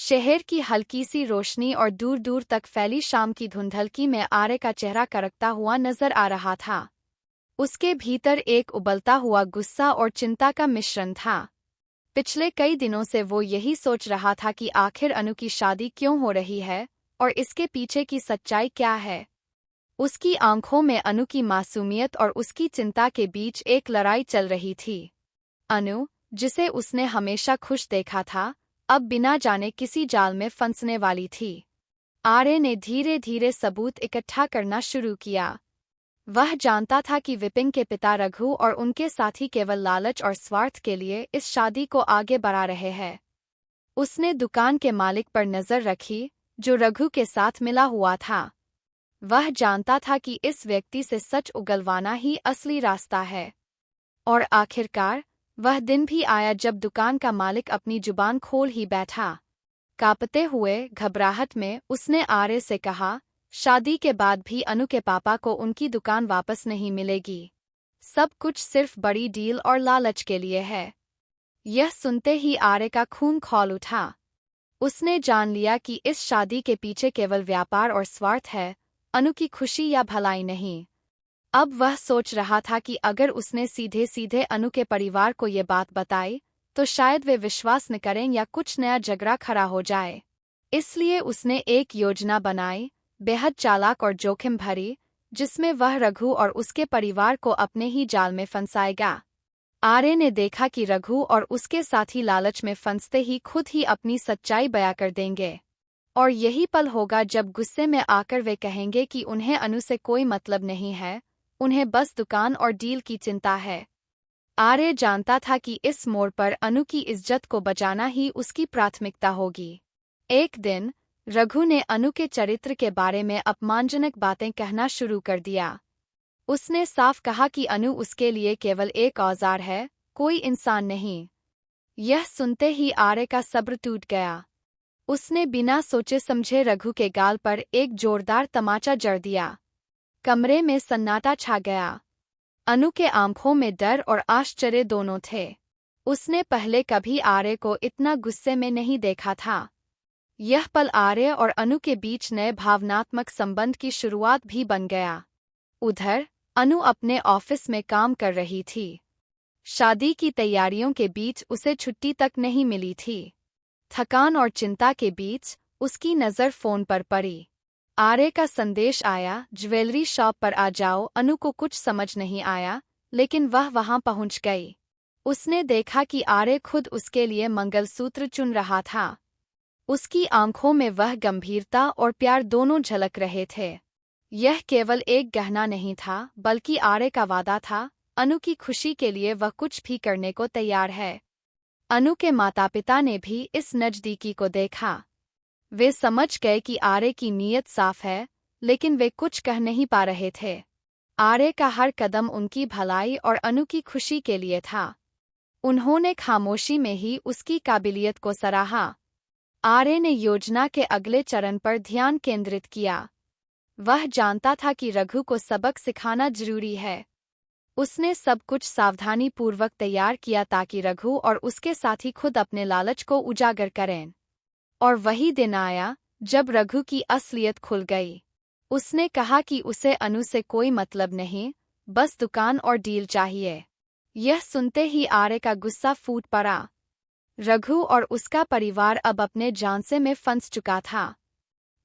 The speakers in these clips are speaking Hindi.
शहर की हल्की सी रोशनी और दूर दूर तक फैली शाम की धुंधलकी में आर्य का चेहरा करकता हुआ नजर आ रहा था। उसके भीतर एक उबलता हुआ गुस्सा और चिंता का मिश्रण था। पिछले कई दिनों से वो यही सोच रहा था कि आखिर अनु की शादी क्यों हो रही है और इसके पीछे की सच्चाई क्या है। उसकी आंखों में अनु की मासूमियत और उसकी चिंता के बीच एक लड़ाई चल रही थी। अनु, जिसे उसने हमेशा खुश देखा था, अब बिना जाने किसी जाल में फंसने वाली थी। आर्य ने धीरे धीरे सबूत इकट्ठा करना शुरू किया। वह जानता था कि विपिन के पिता रघु और उनके साथी केवल लालच और स्वार्थ के लिए इस शादी को आगे बढ़ा रहे हैं। उसने दुकान के मालिक पर नजर रखी, जो रघु के साथ मिला हुआ था। वह जानता था कि इस व्यक्ति से सच उगलवाना ही असली रास्ता है। और आखिरकार वह दिन भी आया जब दुकान का मालिक अपनी जुबान खोल ही बैठा। कांपते हुए घबराहट में उसने आर्य से कहा, शादी के बाद भी अनु के पापा को उनकी दुकान वापस नहीं मिलेगी। सब कुछ सिर्फ बड़ी डील और लालच के लिए है। यह सुनते ही आर्य का खून खौल उठा। उसने जान लिया कि इस शादी के पीछे केवल व्यापार और स्वार्थ है, अनु की खुशी या भलाई नहीं। अब वह सोच रहा था कि अगर उसने सीधे सीधे अनु के परिवार को ये बात बताई, तो शायद वे विश्वास न करें या कुछ नया झगड़ा खड़ा हो जाए। इसलिए उसने एक योजना बनाई, बेहद चालाक और जोखिम भरी, जिसमें वह रघु और उसके परिवार को अपने ही जाल में फंसाएगा। आर्य ने देखा कि रघु और उसके साथी लालच में फंसते ही खुद ही अपनी सच्चाई बयां कर देंगे। और यही पल होगा जब गुस्से में आकर वे कहेंगे कि उन्हें अनु से कोई मतलब नहीं है, उन्हें बस दुकान और डील की चिंता है। आर्य जानता था कि इस मोड़ पर अनु की इज्जत को बचाना ही उसकी प्राथमिकता होगी। एक दिन रघु ने अनु के चरित्र के बारे में अपमानजनक बातें कहना शुरू कर दिया। उसने साफ कहा कि अनु उसके लिए केवल एक औजार है, कोई इंसान नहीं। यह सुनते ही आर्य का सब्र टूट गया। उसने बिना सोचे समझे रघु के गाल पर एक जोरदार तमाचा जड़ दिया। कमरे में सन्नाटा छा गया। अनु के आंखों में डर और आश्चर्य दोनों थे। उसने पहले कभी आर्य को इतना गुस्से में नहीं देखा था। यह पल आर्य और अनु के बीच नए भावनात्मक संबंध की शुरुआत भी बन गया। उधर अनु अपने ऑफिस में काम कर रही थी। शादी की तैयारियों के बीच उसे छुट्टी तक नहीं मिली थी। थकान और चिंता के बीच उसकी नज़र फोन पर पड़ी। आर्य का संदेश आया, ज्वेलरी शॉप पर आ जाओ। अनु को कुछ समझ नहीं आया, लेकिन वह वहां पहुंच गई। उसने देखा कि आर्य खुद उसके लिए मंगलसूत्र चुन रहा था। उसकी आंखों में वह गंभीरता और प्यार दोनों झलक रहे थे। यह केवल एक गहना नहीं था, बल्कि आर्य का वादा था, अनु की खुशी के लिए वह कुछ भी करने को तैयार है। अनु के माता-पिता ने भी इस नज़दीकी को देखा। वे समझ गए कि आर्य की नीयत साफ है, लेकिन वे कुछ कह नहीं पा रहे थे। आर्य का हर कदम उनकी भलाई और अनु की खुशी के लिए था। उन्होंने खामोशी में ही उसकी काबिलियत को सराहा। आर्य ने योजना के अगले चरण पर ध्यान केंद्रित किया। वह जानता था कि रघु को सबक सिखाना जरूरी है। उसने सब कुछ सावधानीपूर्वक तैयार किया ताकि रघु और उसके साथी खुद अपने लालच को उजागर करें। और वही दिन आया जब रघु की असलियत खुल गई। उसने कहा कि उसे अनु से कोई मतलब नहीं, बस दुकान और डील चाहिए। यह सुनते ही आर्य का गुस्सा फूट पड़ा। रघु और उसका परिवार अब अपने झांसे में फंस चुका था।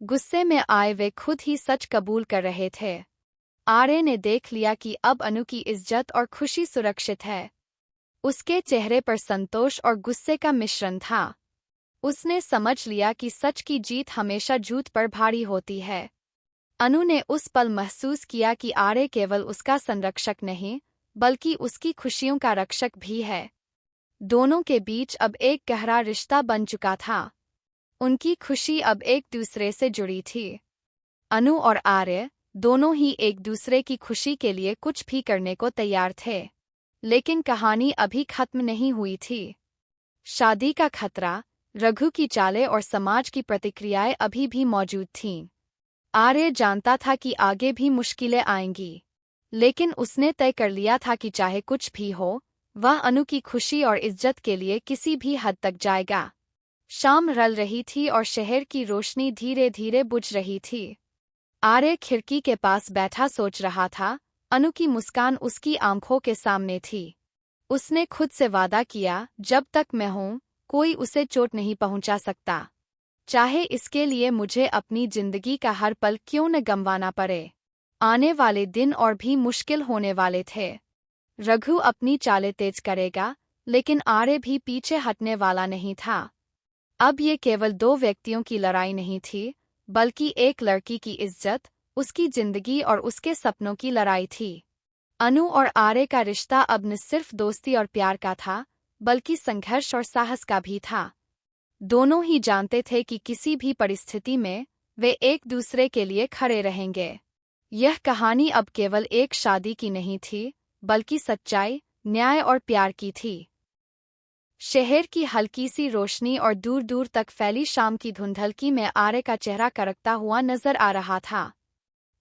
गुस्से में आए वे खुद ही सच कबूल कर रहे थे। आर्य ने देख लिया कि अब अनु की इज्जत और खुशी सुरक्षित है। उसके चेहरे पर संतोष और गुस्से का मिश्रण था। उसने समझ लिया कि सच की जीत हमेशा झूठ पर भारी होती है। अनु ने उस पल महसूस किया कि आर्य केवल उसका संरक्षक नहीं, बल्कि उसकी खुशियों का रक्षक भी है। दोनों के बीच अब एक गहरा रिश्ता बन चुका था। उनकी खुशी अब एक दूसरे से जुड़ी थी। अनु और आर्य दोनों ही एक दूसरे की खुशी के लिए कुछ भी करने को तैयार थे। लेकिन कहानी अभी खत्म नहीं हुई थी। शादी का खतरा, रघु की चालें और समाज की प्रतिक्रियाएं अभी भी मौजूद थीं। आर्य जानता था कि आगे भी मुश्किलें आएंगी, लेकिन उसने तय कर लिया था कि चाहे कुछ भी हो, वह अनु की खुशी और इज्जत के लिए किसी भी हद तक जाएगा। शाम ढल रही थी और शहर की रोशनी धीरे धीरे बुझ रही थी। आर्य खिड़की के पास बैठा सोच रहा था। अनु की मुस्कान उसकी आंखों के सामने थी। उसने खुद से वादा किया, जब तक मैं हूं, कोई उसे चोट नहीं पहुंचा सकता, चाहे इसके लिए मुझे अपनी जिंदगी का हर पल क्यों न गंवाना पड़े। आने वाले दिन और भी मुश्किल होने वाले थे। रघु अपनी चालें तेज करेगा, लेकिन आर्य भी पीछे हटने वाला नहीं था। अब ये केवल दो व्यक्तियों की लड़ाई नहीं थी, बल्कि एक लड़की की इज्जत, उसकी जिंदगी और उसके सपनों की लड़ाई थी। अनु और आर्य का रिश्ता अब न सिर्फ दोस्ती और प्यार का था, बल्कि संघर्ष और साहस का भी था। दोनों ही जानते थे कि किसी भी परिस्थिति में वे एक दूसरे के लिए खड़े रहेंगे। यह कहानी अब केवल एक शादी की नहीं थी, बल्कि सच्चाई, न्याय और प्यार की थी। शहर की हल्की सी रोशनी और दूर दूर तक फैली शाम की धुंधलकी में आर्य का चेहरा करकता हुआ नजर आ रहा था।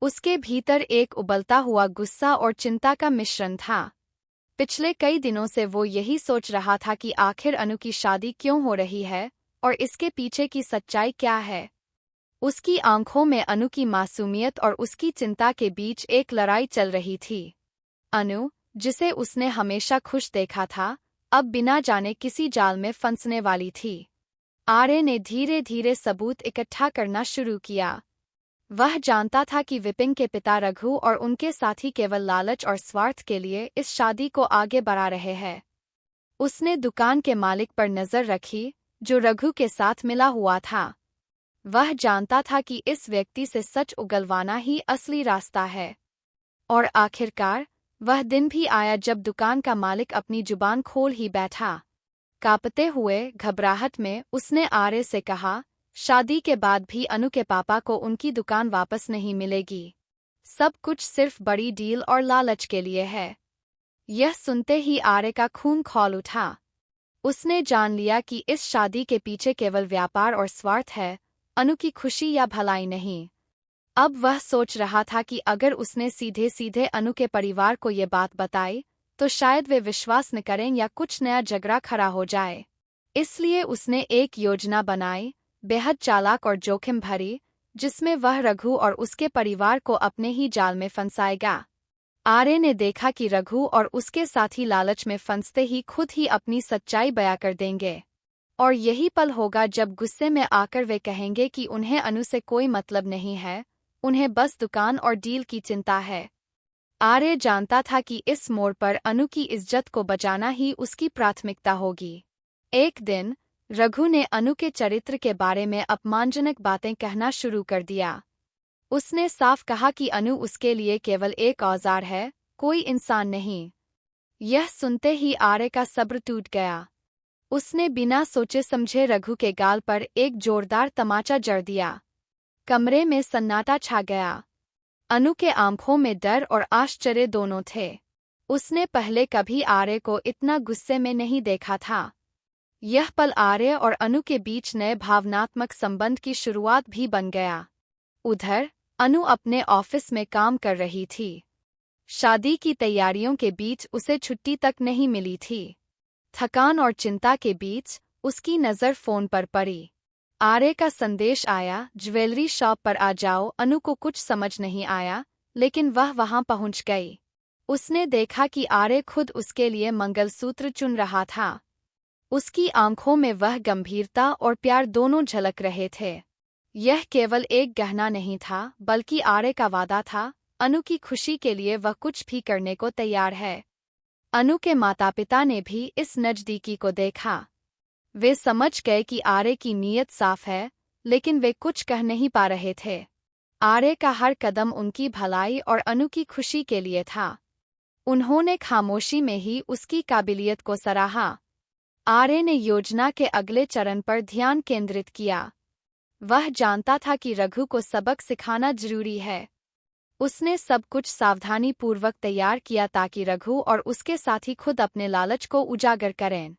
उसके भीतर एक उबलता हुआ गुस्सा और चिंता का मिश्रण था। पिछले कई दिनों से वो यही सोच रहा था कि आखिर अनु की शादी क्यों हो रही है और इसके पीछे की सच्चाई क्या है। उसकी आंखों में अनु की मासूमियत और उसकी चिंता के बीच एक लड़ाई चल रही थी। अनु, जिसे उसने हमेशा खुश देखा था, अब बिना जाने किसी जाल में फंसने वाली थी। आर्य ने धीरे धीरे सबूत इकट्ठा करना शुरू किया। वह जानता था कि विपिन के पिता रघु और उनके साथी केवल लालच और स्वार्थ के लिए इस शादी को आगे बढ़ा रहे हैं। उसने दुकान के मालिक पर नजर रखी, जो रघु के साथ मिला हुआ था। वह जानता था कि इस व्यक्ति से सच उगलवाना ही असली रास्ता है। और आखिरकार वह दिन भी आया जब दुकान का मालिक अपनी जुबान खोल ही बैठा। कांपते हुए, घबराहट में उसने आर्य से कहा, शादी के बाद भी अनु के पापा को उनकी दुकान वापस नहीं मिलेगी। सब कुछ सिर्फ बड़ी डील और लालच के लिए है। यह सुनते ही आर्य का खून खौल उठा। उसने जान लिया कि इस शादी के पीछे केवल व्यापार और स्वार्थ है, अनु की खुशी या भलाई नहीं। अब वह सोच रहा था कि अगर उसने सीधे सीधे अनु के परिवार को ये बात बताई, तो शायद वे विश्वास न करें या कुछ नया झगड़ा खड़ा हो जाए। इसलिए उसने एक योजना बनाई, बेहद चालाक और जोखिम भरी, जिसमें वह रघु और उसके परिवार को अपने ही जाल में फंसाएगा। आर्य ने देखा कि रघु और उसके साथी लालच में फंसते ही खुद ही अपनी सच्चाई बयां कर देंगे। और यही पल होगा जब गुस्से में आकर वे कहेंगे कि उन्हें अनु से कोई मतलब नहीं है, उन्हें बस दुकान और डील की चिंता है। आर्य जानता था कि इस मोड़ पर अनु की इज्जत को बचाना ही उसकी प्राथमिकता होगी। एक दिन रघु ने अनु के चरित्र के बारे में अपमानजनक बातें कहना शुरू कर दिया। उसने साफ कहा कि अनु उसके लिए केवल एक औजार है, कोई इंसान नहीं। यह सुनते ही आर्य का सब्र टूट गया। उसने बिना सोचे समझे रघु के गाल पर एक जोरदार तमाचा जड़ दिया। कमरे में सन्नाटा छा गया। अनु के आंखों में डर और आश्चर्य दोनों थे। उसने पहले कभी आर्य को इतना गुस्से में नहीं देखा था। यह पल आर्य और अनु के बीच नए भावनात्मक संबंध की शुरुआत भी बन गया। उधर अनु अपने ऑफिस में काम कर रही थी। शादी की तैयारियों के बीच उसे छुट्टी तक नहीं मिली थी। थकान और चिंता के बीच उसकी नज़र फोन पर पड़ी। आर्य का संदेश आया, ज्वेलरी शॉप पर आ जाओ। अनु को कुछ समझ नहीं आया, लेकिन वह वहां पहुंच गई। उसने देखा कि आर्य खुद उसके लिए मंगलसूत्र चुन रहा था। उसकी आंखों में वह गंभीरता और प्यार दोनों झलक रहे थे। यह केवल एक गहना नहीं था, बल्कि आर्य का वादा था, अनु की खुशी के लिए वह कुछ भी करने को तैयार है। अनु के माता-पिता ने भी इस नज़दीकी को देखा। वे समझ गए कि आर्य की नीयत साफ है, लेकिन वे कुछ कह नहीं पा रहे थे। आर्य का हर कदम उनकी भलाई और अनु की खुशी के लिए था। उन्होंने खामोशी में ही उसकी काबिलियत को सराहा। आर्य ने योजना के अगले चरण पर ध्यान केंद्रित किया। वह जानता था कि रघु को सबक सिखाना जरूरी है। उसने सब कुछ सावधानीपूर्वक तैयार किया ताकि रघु और उसके साथी खुद अपने लालच को उजागर करें।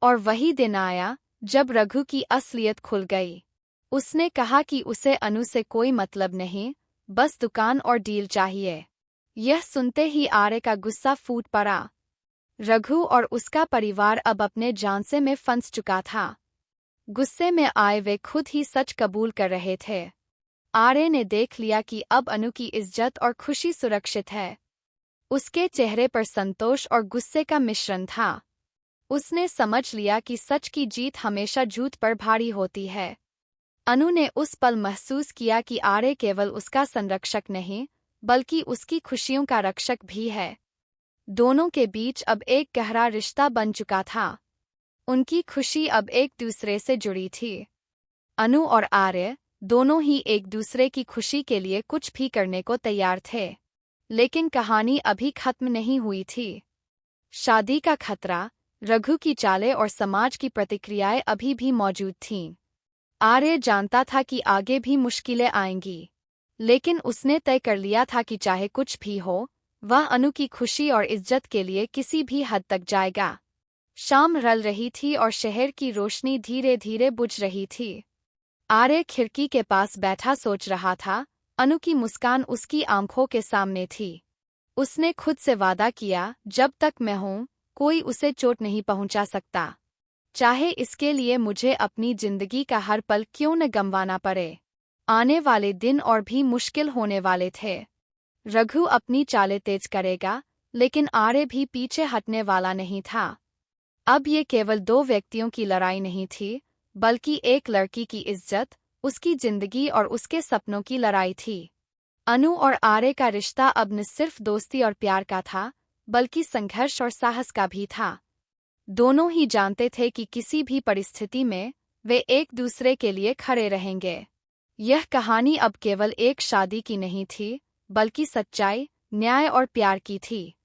और वही दिन आया जब रघु की असलियत खुल गई। उसने कहा कि उसे अनु से कोई मतलब नहीं, बस दुकान और डील चाहिए। यह सुनते ही आर्य का गुस्सा फूट पड़ा। रघु और उसका परिवार अब अपने झांसे में फंस चुका था। गुस्से में आए वे खुद ही सच कबूल कर रहे थे। आर्य ने देख लिया कि अब अनु की इज्जत और खुशी सुरक्षित है। उसके चेहरे पर संतोष और गुस्से का मिश्रण था। उसने समझ लिया कि सच की जीत हमेशा झूठ पर भारी होती है। अनु ने उस पल महसूस किया कि आर्य केवल उसका संरक्षक नहीं, बल्कि उसकी खुशियों का रक्षक भी है। दोनों के बीच अब एक गहरा रिश्ता बन चुका था। उनकी खुशी अब एक दूसरे से जुड़ी थी। अनु और आर्य दोनों ही एक दूसरे की खुशी के लिए कुछ भी करने को तैयार थे। लेकिन कहानी अभी खत्म नहीं हुई थी। शादी का खतरा, रघु की चालें और समाज की प्रतिक्रियाएं अभी भी मौजूद थीं। आर्य जानता था कि आगे भी मुश्किलें आएंगी, लेकिन उसने तय कर लिया था कि चाहे कुछ भी हो, वह अनु की खुशी और इज्जत के लिए किसी भी हद तक जाएगा। शाम ढल रही थी और शहर की रोशनी धीरे धीरे बुझ रही थी। आर्य खिड़की के पास बैठा सोच रहा था। अनु की मुस्कान उसकी आंखों के सामने थी। उसने खुद से वादा किया, जब तक मैं हूं, कोई उसे चोट नहीं पहुंचा सकता, चाहे इसके लिए मुझे अपनी जिंदगी का हर पल क्यों न गंवाना पड़े। आने वाले दिन और भी मुश्किल होने वाले थे। रघु अपनी चालें तेज करेगा, लेकिन आर्य भी पीछे हटने वाला नहीं था। अब ये केवल दो व्यक्तियों की लड़ाई नहीं थी, बल्कि एक लड़की की इज्जत, उसकी जिंदगी और उसके सपनों की लड़ाई थी। अनु और आर्य का रिश्ता अब न सिर्फ दोस्ती और प्यार का था, बल्कि संघर्ष और साहस का भी था। दोनों ही जानते थे कि किसी भी परिस्थिति में वे एक दूसरे के लिए खड़े रहेंगे। यह कहानी अब केवल एक शादी की नहीं थी, बल्कि सच्चाई, न्याय और प्यार की थी।